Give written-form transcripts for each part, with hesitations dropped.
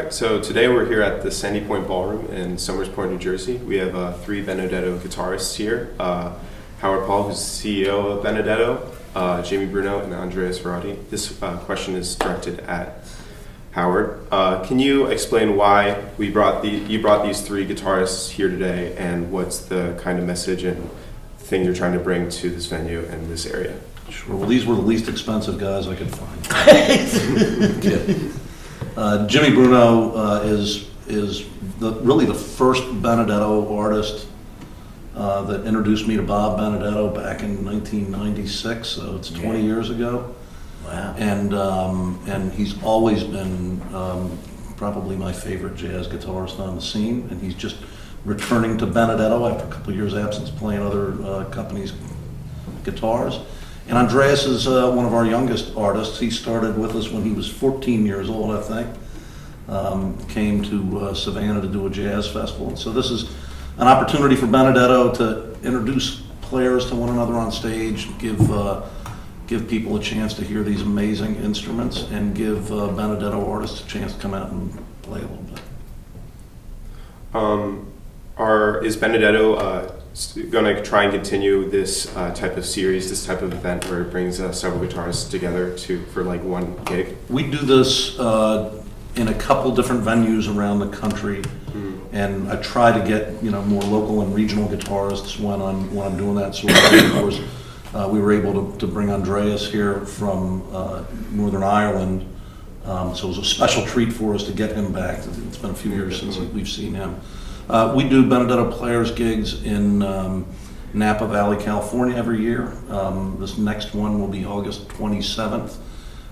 right, so today we're here at the Sandi Ballroom in Somers Point, New Jersey. We have three Benedetto guitarists here. Howard Paul, who's the CEO of Benedetto, Jamie Bruno, and Andreas Varady. This question is directed at Howard. Can you explain why you brought these three guitarists here today, and what's the kind of message and thing you're trying to bring to this venue and this area? Sure. Well, these were the least expensive guys I could find. Jimmy Bruno is really the first Benedetto artist that introduced me to Bob Benedetto back in 1996. So it's 20 years ago. Wow. And he's always been probably my favorite jazz guitarist on the scene. And he's just returning to Benedetto after a couple of years' absence, playing other companies' guitars. And Andreas is one of our youngest artists. He started with us when he was 14 years old, I think. Came to Savannah to do a jazz festival. And so this is an opportunity for Benedetto to introduce players to one another on stage, give people a chance to hear these amazing instruments, and give Benedetto artists a chance to come out and play a little bit. Is Benedetto going to try and continue this type of series, this type of event where it brings several guitarists together for like one gig? We do this in a couple different venues around the country, and I try to get more local and regional guitarists when I'm doing that sort of thing. Of course, we were able to bring Andreas here from Northern Ireland, so it was a special treat for us to get him back. It's been a few years since we've seen him. We do Benedetto Players gigs in Napa Valley, California every year. This next one will be August 27th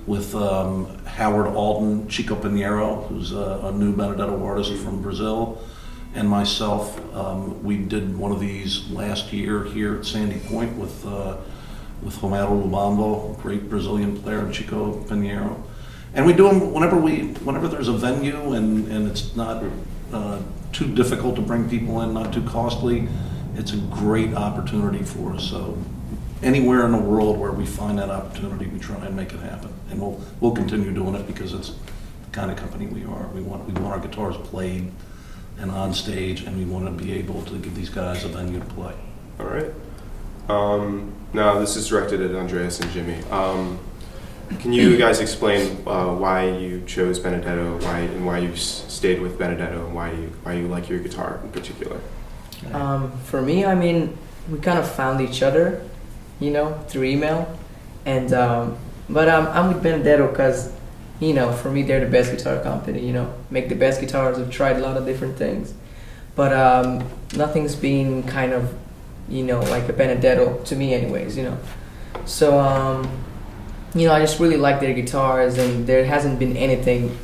with Howard Alden, Chico Pinheiro, who's a new Benedetto artist from Brazil, and myself. We did one of these last year here at Sandi Point with Romero Lubambo, great Brazilian player, and Chico Pinheiro. And we do them whenever there's a venue and it's not too difficult to bring people in, not too costly. It's a great opportunity for us. So anywhere in the world where we find that opportunity, we try and make it happen. And we'll continue doing it because it's the kind of company we are. We want our guitars played and on stage, and we want to be able to give these guys a venue to play. All right. Now this is directed at Andreas and Jimmy. Can you guys explain why you chose Benedetto, why you stayed with Benedetto, and why you like your guitar in particular? For me, we kind of found each other, through email, and but I'm with Benedetto because, for me they're the best guitar company. Make the best guitars. I've tried a lot of different things, but nothing's been kind of, like a Benedetto to me, anyways. So. I just really like their guitars, and there hasn't been anything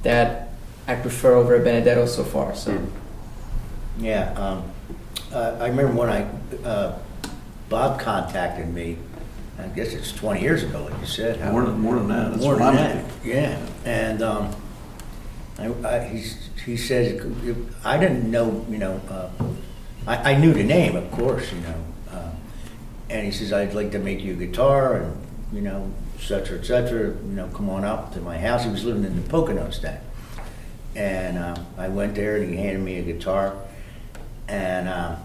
that I prefer over a Benedetto so far. So, Yeah, I remember when Bob contacted me. I guess it's 20 years ago, like you said. More than that. That's More what than I'm that. Yeah, and he said I didn't know. I knew the name, of course. And he says I'd like to make you a guitar, and et cetera, et cetera, come on up to my house. He was living in the Poconos then. And I went there and he handed me a guitar, and I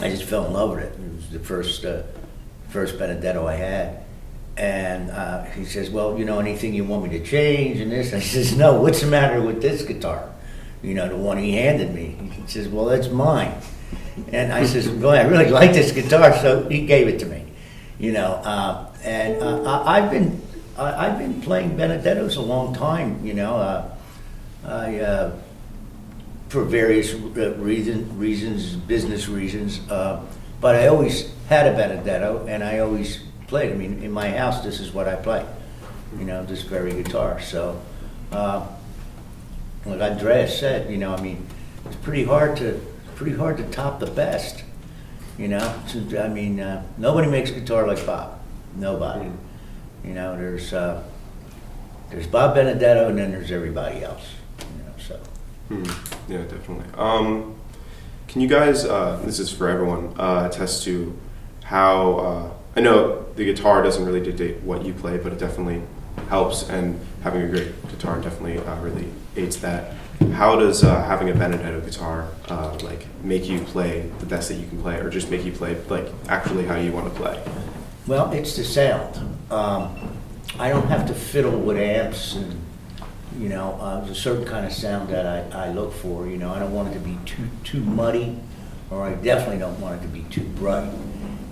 just fell in love with it. It was the first Benedetto I had. And he says, well, anything you want me to change and this? I says, no, what's the matter with this guitar? The one he handed me. He says, well, that's mine. And I says, boy, I really like this guitar, so he gave it to me. I've been playing Benedettos a long time. I for various reasons, business reasons. But I always had a Benedetto, and I always played. In my house, this is what I play. This very guitar. So, like Andreas said, it's pretty hard to top the best. Nobody makes a guitar like Bob. Nobody. There's Bob Benedetto, and then there's everybody else. Yeah, definitely. Can you guys, this is for everyone, attest to how I know the guitar doesn't really dictate what you play, but it definitely helps, and having a great guitar definitely really aids that. How does having a Benedetto guitar like make you play the best that you can play, or just make you play like actually how you want to play? Well, it's the sound. I don't have to fiddle with amps and, there's a certain kind of sound that I look for. I don't want it to be too muddy, or I definitely don't want it to be too bright.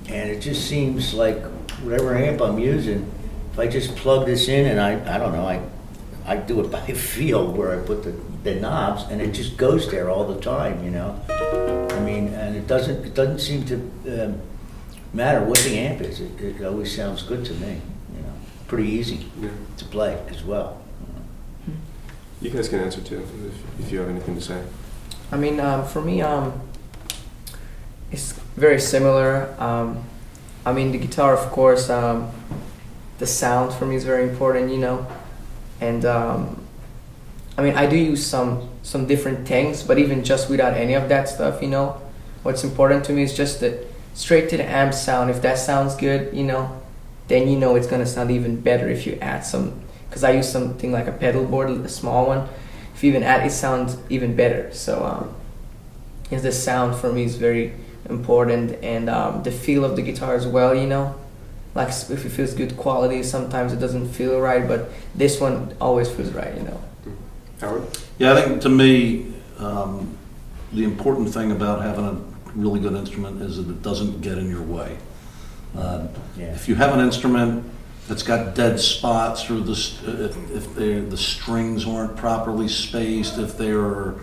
And it just seems like whatever amp I'm using, if I just plug this in and I don't know, I do it by feel where I put the knobs, and it just goes there all the time. I mean, and it doesn't seem to matter what the amp is. It always sounds good to me. Pretty easy to play as well. You guys can answer too if you have anything to say. I mean, for me, it's very similar. I mean, the guitar, of course, the sound for me is very important, and I mean, I do use some different things, but even just without any of that stuff, what's important to me is just the straight to the amp sound. If that sounds good, then it's gonna sound even better if you add some, because I use something like a pedal board, a small one. If you even add, it sounds even better. So the sound for me is very important, and the feel of the guitar as well, like if it feels good quality, sometimes it doesn't feel right, but this one always feels right. Howard? Yeah, I think to me, the important thing about having a really good instrument is that it doesn't get in your way. If you have an instrument that's got dead spots, or if the strings aren't properly spaced, if there are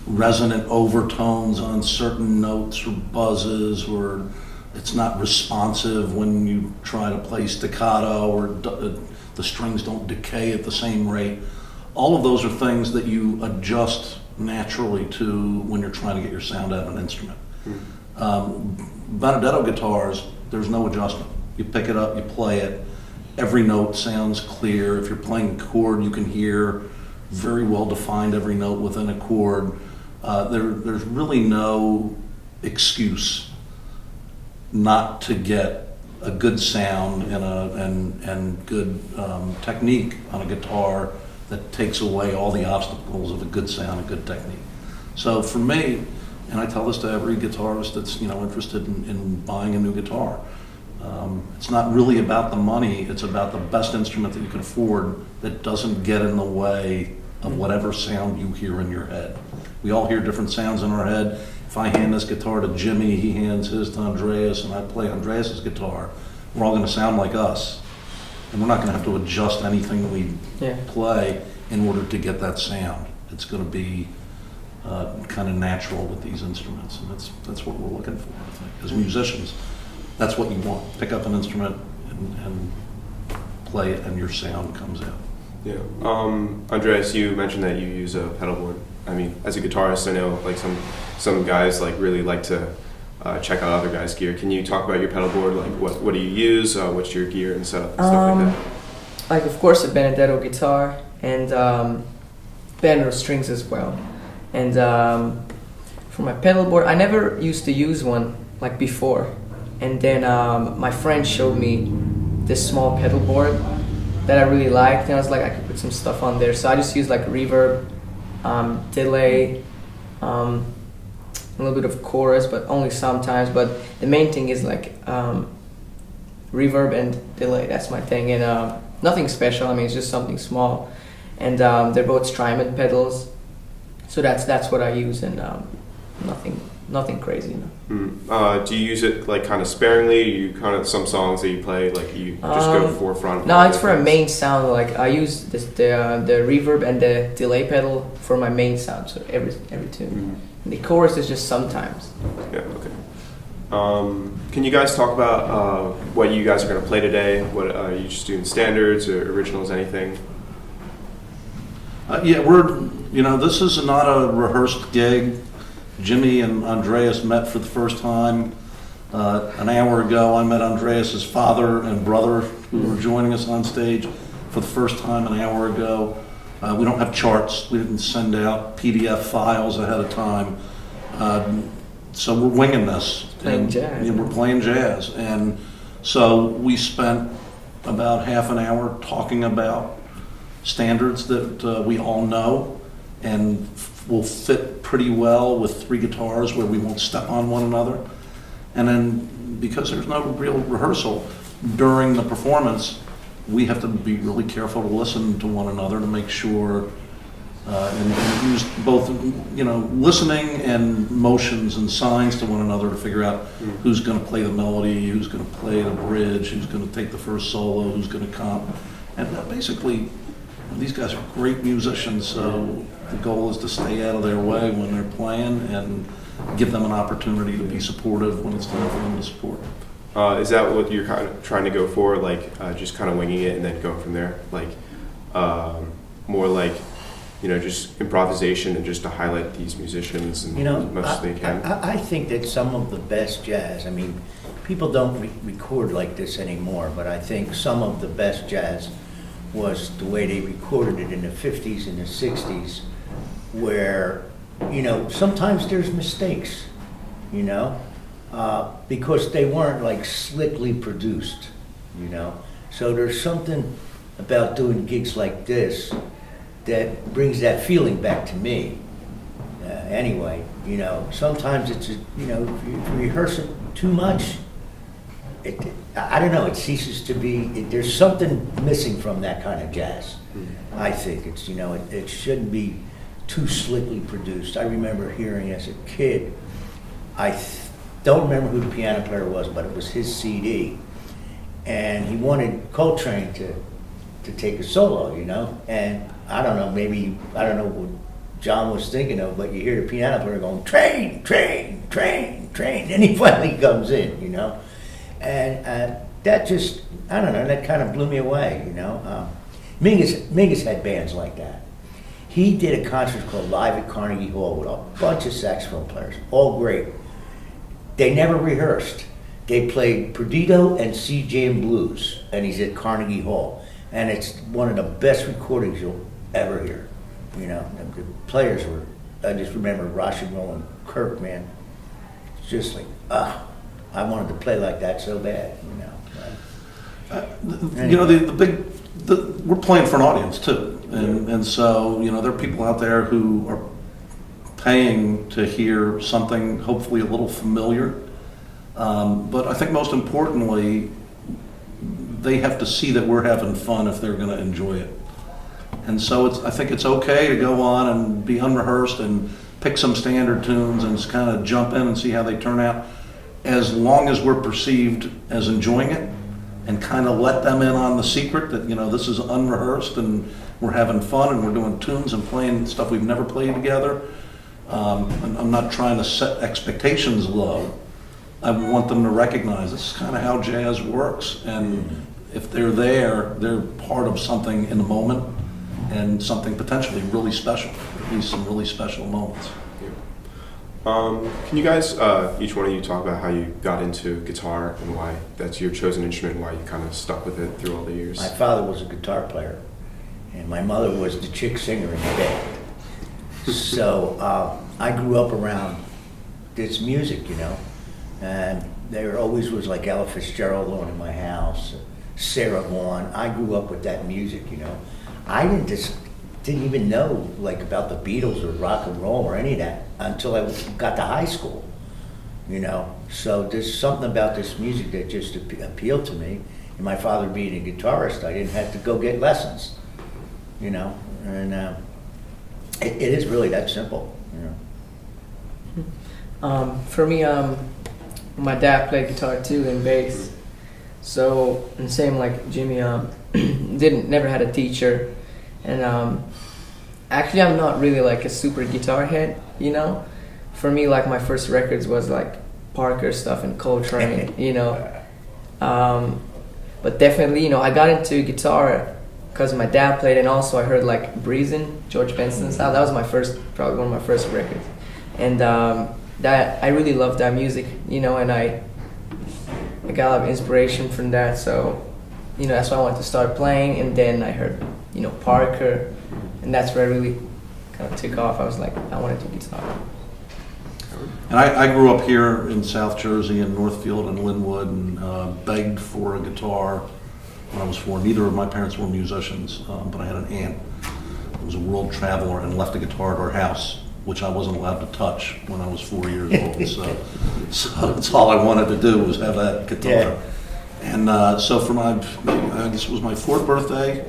resonant overtones on certain notes or buzzes, or it's not responsive when you try to play staccato, or the strings don't decay at the same rate, all of those are things that you adjust naturally to when you're trying to get your sound out of an instrument. Benedetto guitars, there's no adjustment. You pick it up, you play it, every note sounds clear. If you're playing a chord, you can hear very well defined every note within a chord. There's really no excuse not to get a good sound and good technique on a guitar that takes away all the obstacles of a good sound and good technique. So for me, and I tell this to every guitarist that's interested in buying a new guitar, it's not really about the money, it's about the best instrument that you can afford that doesn't get in the way of whatever sound you hear in your head. We all hear different sounds in our head. If I hand this guitar to Jimmy, he hands his to Andreas, and I play Andreas's guitar, we're all going to sound like us. And we're not going to have to adjust anything we play in order to get that sound. It's going to be kind of natural with these instruments, and that's what we're looking for, I think. As musicians, that's what you want. Pick up an instrument and play it, and your sound comes out. Yeah. Andreas, you mentioned that you use a pedal board. I mean, as a guitarist, I know like some guys like really like to check out other guys' gear. Can you talk about your pedal board? Like what do you use? What's your gear and stuff like that? Like, of course, a Benedetto guitar, and Benedetto strings as well. And for my pedal board, I never used to use one like before. And then my friend showed me this small pedal board that I really liked, and I was like, I could put some stuff on there. So I just use like reverb, delay, a little bit of chorus, but only sometimes. But the main thing is like reverb and delay. That's my thing, and nothing special. I mean, it's just something small, and they're both Strymon pedals. So that's what I use, and nothing crazy. Do you use it like kind of sparingly? You kind of some songs that you play like you just go forefront? No, it's for a main sound. Like I use the reverb and the delay pedal for my main sound. So every tune. And the chorus is just sometimes. Yeah. Okay. Can you guys talk about what you guys are going to play today? What are you just doing, standards or originals, anything? This is not a rehearsed gig. Jimmy and Andreas met for the first time an hour ago. I met Andreas's father and brother who were joining us on stage for the first time an hour ago. We don't have charts. We didn't send out PDF files ahead of time. So we're winging this. Playing jazz. We're playing jazz. And so we spent about half an hour talking about standards that we all know and will fit pretty well with three guitars where we won't step on one another. And then because there's no real rehearsal during the performance, we have to be really careful to listen to one another to make sure and use both, listening and motions and signs to one another to figure out who's going to play the melody, who's going to play the bridge, who's going to take the first solo, who's going to comp. And basically, these guys are great musicians, so the goal is to stay out of their way when they're playing and give them an opportunity to be supportive when it's time for them to support. Is that what you're kind of trying to go for, like just kind of winging it and then going from there? Like more like, just improvisation and just to highlight these musicians and as much as they can? I think that some of the best jazz, people don't record like this anymore, but I think some of the best jazz was the way they recorded it in the 50s and the 60s, where, sometimes there's mistakes, because they weren't like slickly produced, So there's something about doing gigs like this that brings that feeling back to me. Anyway, sometimes it's, if you rehearse it too much, I don't know, it ceases to be, there's something missing from that kind of jazz. I think it's, it shouldn't be too slickly produced. I remember hearing as a kid, don't remember who the piano player was, but it was his CD. And he wanted Coltrane to take a solo, And I don't know, I don't know what John was thinking of, but you hear the piano player going, train, train, train, train. And he finally comes in, And that just, I don't know, that kind of blew me away, Mingus had bands like that. He did a concert called Live at Carnegie Hall with a bunch of saxophone players, all great. They never rehearsed. They played Perdido and C-Jam Blues, and he's at Carnegie Hall. And it's one of the best recordings you'll ever hear. The players were, I just remember Rashid Roland Kirk, man. It's just like, I wanted to play like that so bad, Anyway. We're playing for an audience too. And so, there are people out there who are paying to hear something hopefully a little familiar. But I think most importantly, they have to see that we're having fun if they're going to enjoy it. And so I think it's okay to go on and be unrehearsed and pick some standard tunes and just kind of jump in and see how they turn out, as long as we're perceived as enjoying it, and kind of let them in on the secret that, this is unrehearsed and we're having fun and we're doing tunes and playing stuff we've never played together. And I'm not trying to set expectations low. I want them to recognize this is kind of how jazz works, and if they're there, they're part of something in the moment and something potentially really special, at least some really special moments. Can you guys, each one of you, talk about how you got into guitar and why that's your chosen instrument and why you kind of stuck with it through all the years? My father was a guitar player, and my mother was the chick singer in the band. So I grew up around this music, and there always was like Ella Fitzgerald on in my house, Sarah Vaughan. I grew up with that music, I didn't even know like about the Beatles or rock and roll or any of that until I got to high school, So there's something about this music that just appealed to me. And my father being a guitarist, I didn't have to go get lessons, And it is really that simple, For me, my dad played guitar too and bass. So, and same like Jimmy, never had a teacher. And actually I'm not really like a super guitar head, For me, like my first records was like Parker stuff and Coltrane, But definitely, I got into guitar because my dad played, and also I heard like Breezin', George Benson style. That was probably one of my first records. And that I really loved that music, and I got a lot of inspiration from that. So, that's why I wanted to start playing. And then I heard, Parker, and that's where I really kind of took off. I was like, I want to do guitar. And I grew up here in South Jersey in Northfield and Linwood, and begged for a guitar when I was 4. Neither of my parents were musicians, but I had an aunt who was a world traveler and left a guitar at our house, which I wasn't allowed to touch when I was 4 years old. So that's all I wanted to do was have that guitar. Yeah. And so for my, I guess it was my 4th birthday,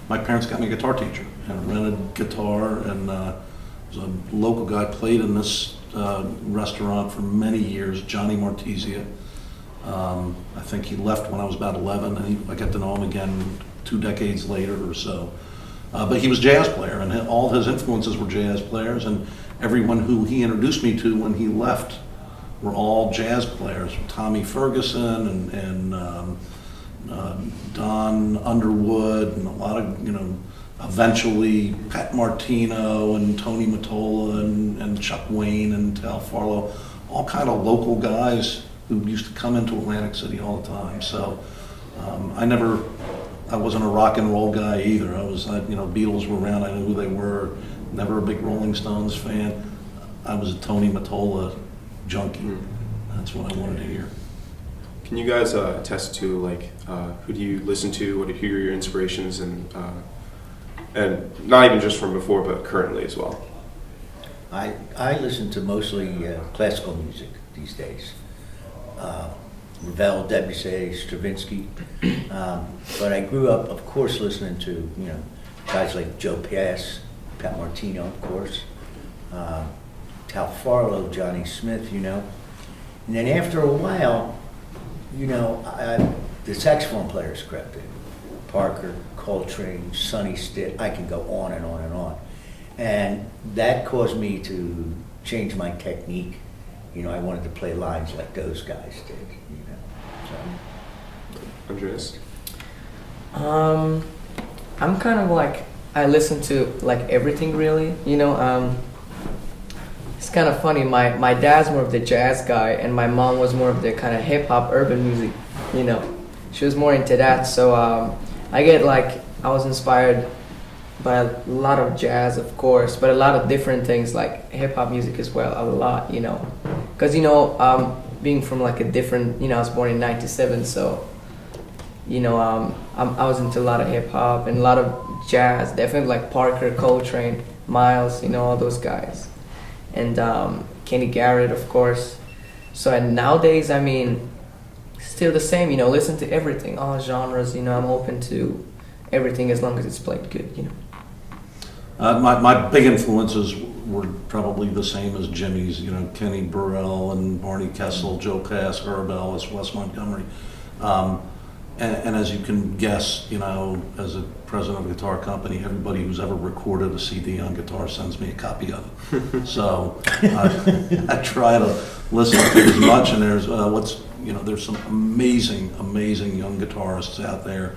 my parents got me a guitar teacher and a rented guitar, and was a local guy, played in this restaurant for many years, Johnny Martizia. I think he left when I was about 11, and I got to know him again 2 decades later or so. But he was a jazz player, and all his influences were jazz players, and everyone who he introduced me to when he left were all jazz players. Tommy Ferguson and Don Underwood, and a lot of, eventually Pat Martino and Tony Mottola and Chuck Wayne and Tal Farlow, all kind of local guys who used to come into Atlantic City all the time. So I wasn't a rock and roll guy either. Beatles were around, I knew who they were, never a big Rolling Stones fan. I was a Tony Mottola junkie. That's what I wanted to hear. Can you guys attest to who do you listen to? Who are your inspirations, and not even just from before, but currently as well? I listen to mostly classical music these days. Ravel, Debussy, Stravinsky. But I grew up, of course, listening to guys like Joe Pass, Pat Martino, of course, Tal Farlow, Johnny Smith, And then after a while, the saxophone players crept in. Parker, Coltrane, Sonny Stitt, I can go on and on and on. And that caused me to change my technique. I wanted to play lines like those guys did, So. Andreas? I'm kind of I listen to everything really, It's kind of funny, my dad's more of the jazz guy, and my mom was more of the kind of hip-hop urban music, She was more into that, so I was inspired by a lot of jazz, of course, but a lot of different things like hip-hop music as well, a lot, Because, being from a different, I was born in 97, so, I was into a lot of hip-hop and a lot of jazz, definitely Parker, Coltrane, Miles, all those guys. And Kenny Garrett, of course. So and nowadays, still the same, listen to everything, all genres, I'm open to everything as long as it's played good, My big influences were probably the same as Jimmy's, Kenny Burrell and Barney Kessel, Joe Pass, Herb Ellis, Wes Montgomery. And as you can guess, as a president of a guitar company, everybody who's ever recorded a CD on guitar sends me a copy of it. So I try to listen to it as much. And there's there's some amazing young guitarists out there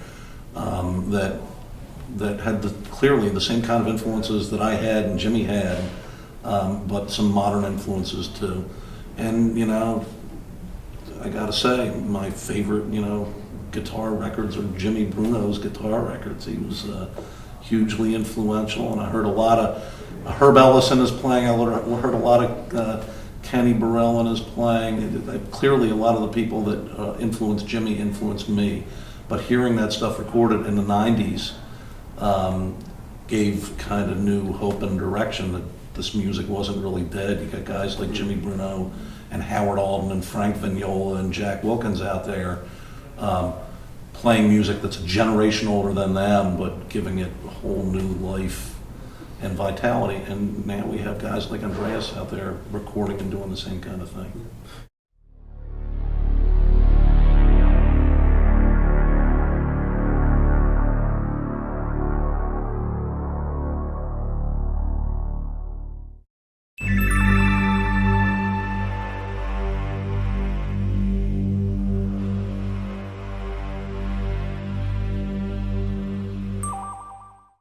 that had clearly the same kind of influences that I had and Jimmy had, but some modern influences too. And I gotta say, my favorite guitar records are Jimmy Bruno's guitar records. He was hugely influential, and I heard a lot of Herb Ellis in his playing. I heard a lot of Kenny Burrell in his playing. Clearly, a lot of the people that influenced Jimmy influenced me. But hearing that stuff recorded in the 90s gave kind of new hope and direction that this music wasn't really dead. You got guys like Jimmy Bruno and Howard Alden and Frank Vignola and Jack Wilkins out there playing music that's a generation older than them, but giving it a whole new life and vitality. And now we have guys like Andreas out there recording and doing the same kind of thing.